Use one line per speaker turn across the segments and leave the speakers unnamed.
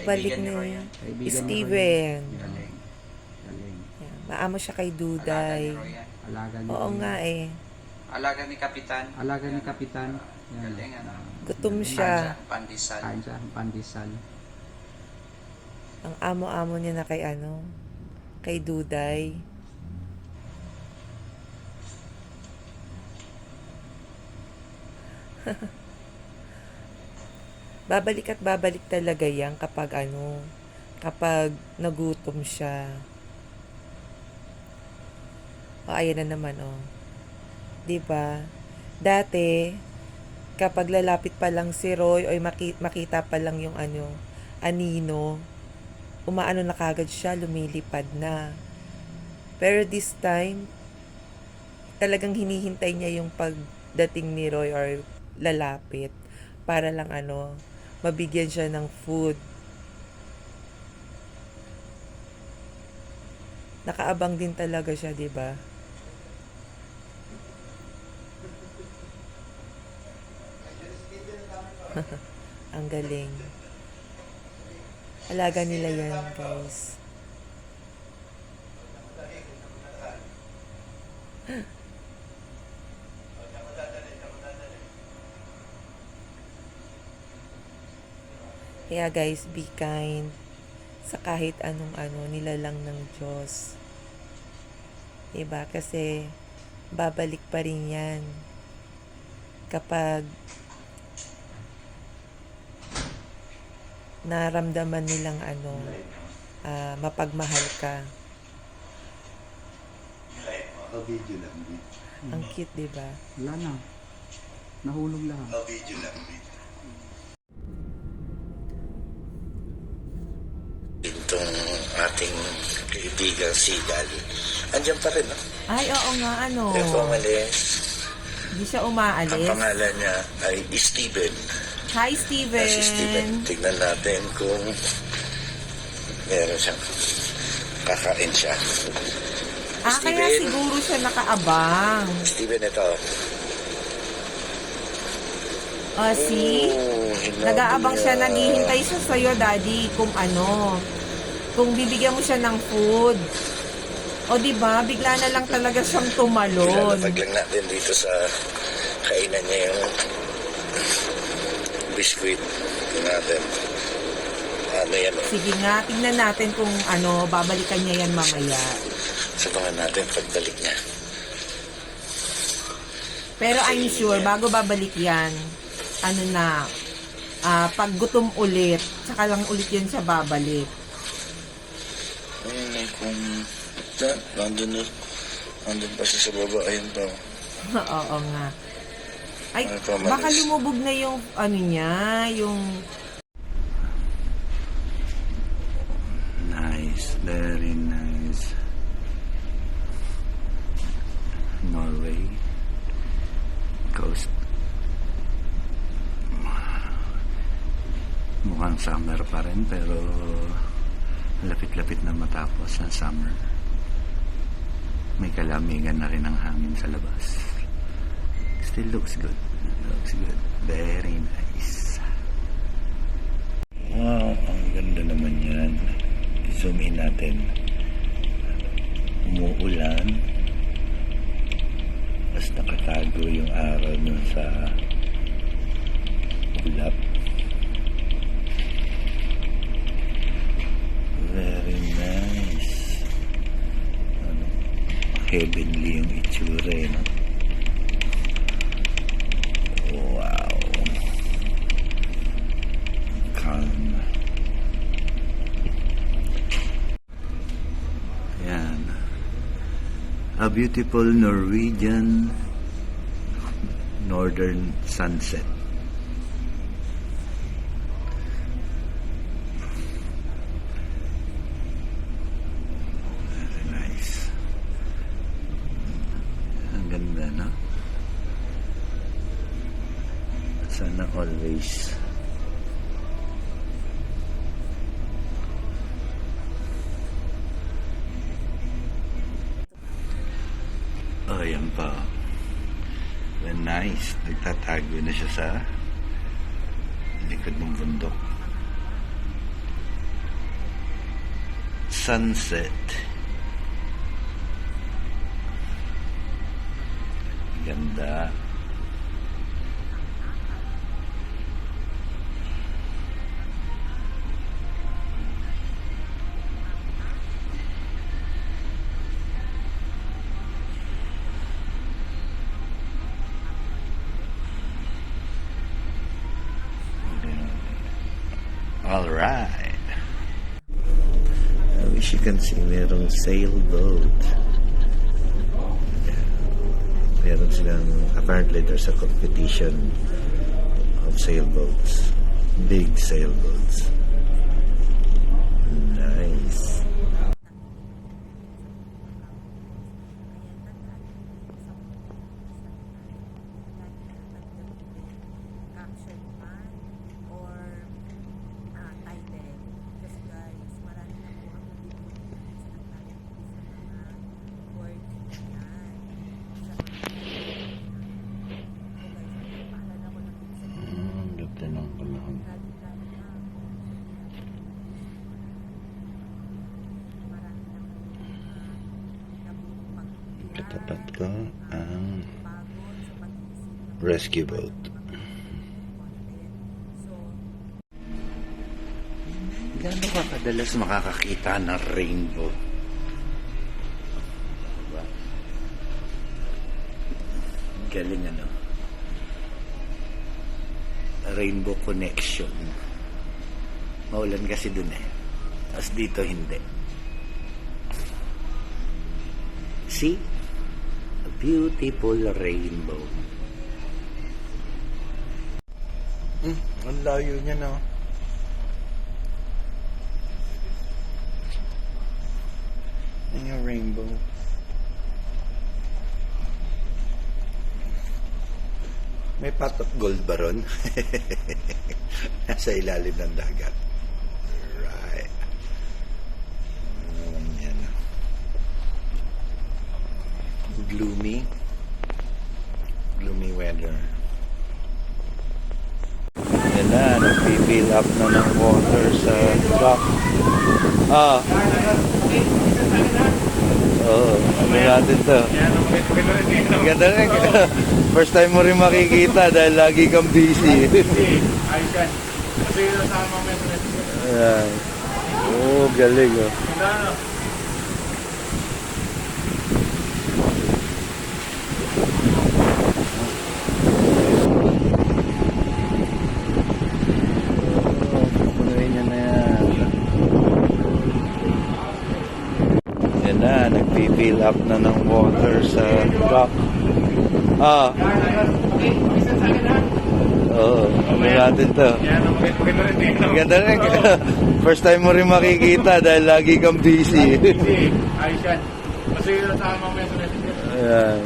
Pagbalik ni
Kaibigan ni
Steven.
Galing. Galing.
Yan, maamo siya kay Duday.
Alaga ni
Oo nga eh.
Alaga ni Kapitan.
Alaga ni Kapitan. Yan.
Galing ano.
Gutom siya.
Pandesal.
Kain siya, pandesal.
Ang amo-amo niya na kay ano, kay Duday. Babalik at babalik talaga yan kapag ano, kapag nagutom siya. O, ayan na naman, oh. 'Di ba? Dati, kapag lalapit pa lang si Roy, o makita pa lang yung ano, anino, umaano na kagad siya, lumilipad na. Pero this time, talagang hinihintay niya yung pagdating ni Roy or lalapit para lang ano, mabigyan siya ng food. Nakaabang din talaga siya, 'di ba? Ang galing. Alaga nila yan, guys. Kaya guys, be kind sa kahit anong ano, nilalang ng Diyos. Diba? Kasi babalik pa rin yan kapag naramdaman nilang ano, mapagmahal ka.
Video lang.
Ang cute, diba?
Wala na. Nahulog lahat.
Video lang.
Itong ating kaibigang Sigal. Andiyan pa rin, no?
Ay, oo nga, ano.
Yung pumalis.
Hindi siya
Ang
umaalis.
pangalan niya ay Steven.
Hi, Steven.
Si Steven. Tignan natin kung meron siyang kakain siya.
Kaya
Steven.
siguro siya nakaabang.
Steven, ito.
See? Nag-aabang siya, naghihintay siya sa'yo, Daddy, kung ano, kung bibigyan mo siya ng food. O, diba, bigla na lang talaga siyang tumalon.
Ilalapag lang natin dito sa kainan niya yung biskuit natin. Ano yan?
Sige nga, tingnan natin kung ano, babalikan niya yan mamaya.
Sabangan natin pagbalik niya.
Pero I'm sure, bago babalik yan, ano na, pag gutom ulit, saka lang ulit yan siya babalik.
Ayun eh, kung nandun pa siya sa baba, ayun pa.
Oo nga. Ay,
Ay, pamalis.
baka lumubog na yung, ano niya, yung...
Nice, very nice. Norway coast. Mukhang summer pa rin, pero lapit-lapit na matapos ang summer. May kalamigan na rin ang hangin sa labas. Still looks good. Looks good. Very nice. Wow, ang ganda naman yan. Zoom in natin. Umuulan. Mas nakatago yung araw nun sa ulap. Very nice. Ano, heavenly yung itsura eh, no? Wow. Calm. Ayan. A beautiful Norwegian northern sunset. Very nice. Ang ganda, no? Sana always. Oh, yan pa. Well, nice. Nagtatago na siya sa likod ng bundok. sunset. Ganda. All right. I wish you can see merong sailboat. Meron silang, apparently there's a competition of sailboats. Big sailboats. Nice.
Caption man or title. Kasi guys, marami na po ang nabibigyan ng tayo sa mga words na yan. Sa mga so guys, paalala ko lang din sa inyo.
Ganda ng panahon.
Lalo-lalo na marami na nabubagyan.
Katapat ko ang
Pagod sa pag-iisip ng
rescue boat.
So,
Gaano ka kadalas makakakita ng rainbow? Diba? Galing ano? Rainbow connection. Maulan kasi dun eh. Tapos dito hindi. See? A beautiful rainbow. Ang layo niya na. Ang yung rainbow. May pot of gold ba ron? Nasa ilalim ng dagat. Right. Yan. Gloomy. Gloomy weather. Yan na, nag-fill up na ng water sa dock. Ano natin to? Ganda rin. First time mo rin makikita dahil lagi kang busy.
Ayos yan. Kasi nasama mamaya sa next week.
Ayan. Oh, galing oh.
Ganda na.
Punuin niya na yan. Yan na, nag-fill up na ng water sa dock. Ano natin to?
Yan, maganda rin dito.
Ganda rin. First time mo rin makikita dahil lagi kang busy.
Ayos yan. Kasi nasama mamaya sa next week.
Ayan.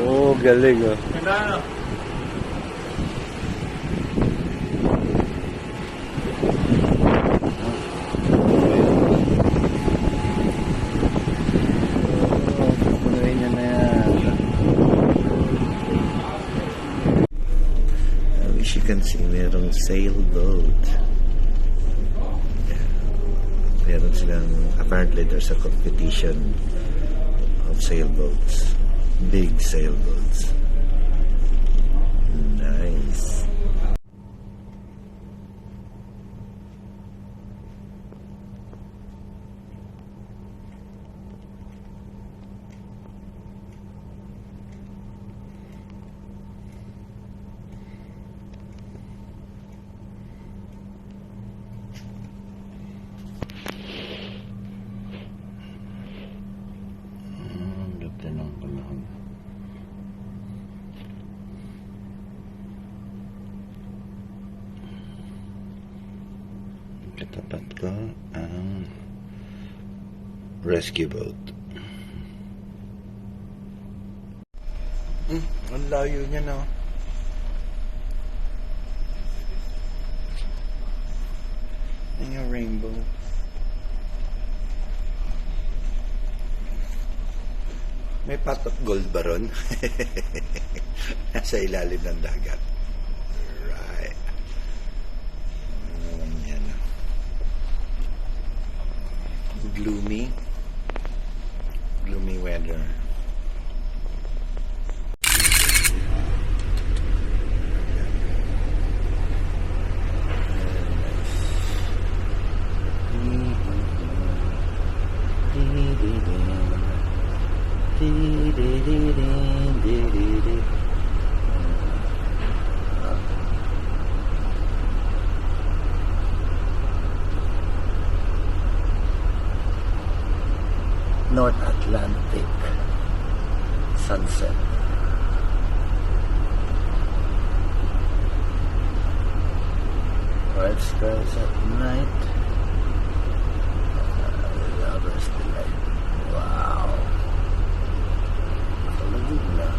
Oh, galing oh.
Ganda na.
Punuin niya na yan. I wish you can see merong sailboat. Meron silang, apparently there's a competition of sailboats. Big sailboats. Nice. Ganda ng panahon. Katapat ko ang rescue boat. Ang layo niya na. Ang yung rainbow. May pot of gold ba ron? Nasa ilalim ng dagat. Right. Yan. gloomy weather. North Atlantic sunset. Bright skies at night. Lover's delight. Wow. Kalagig na.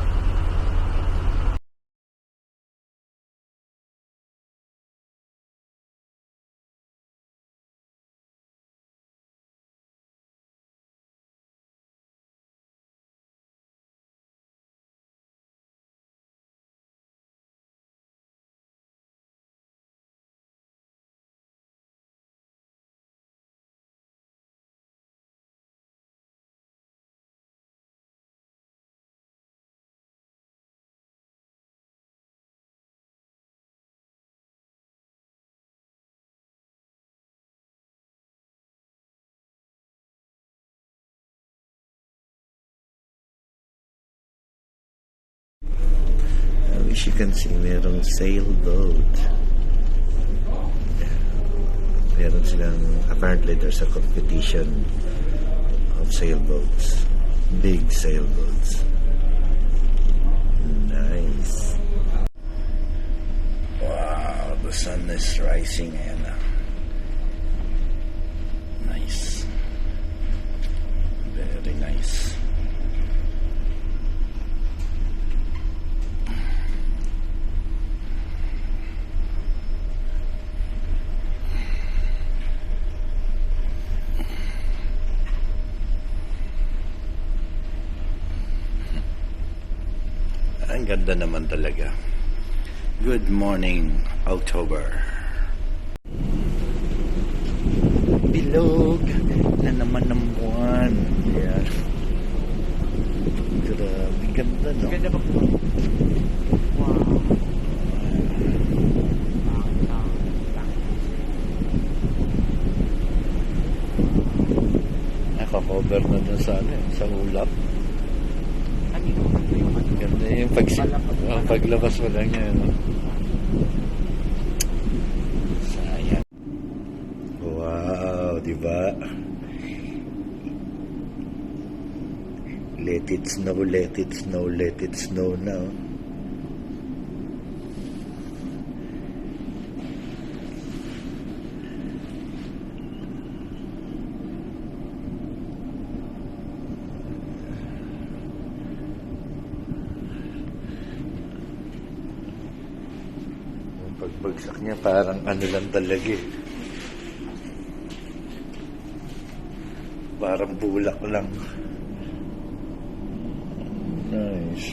I wish you can see merong sailboat. Meron silang, apparently there's a competition of sailboats. Big sailboats. Nice. Wow, the sun is rising and nice. Very nice. Ang ganda naman talaga. Good morning, October. Bilog na naman ng buwan. Yan. Grabe, ganda, no?
Ganda ba po? Wow.
Naka-cover na dun sa, sa ulap. Ganda yung paglabas mo lang yan. No? Sayang. Wow, di ba? Let it snow, let it snow, let it snow now. Pagbagsak niya parang ano lang talaga eh. Parang bulak lang. Nice.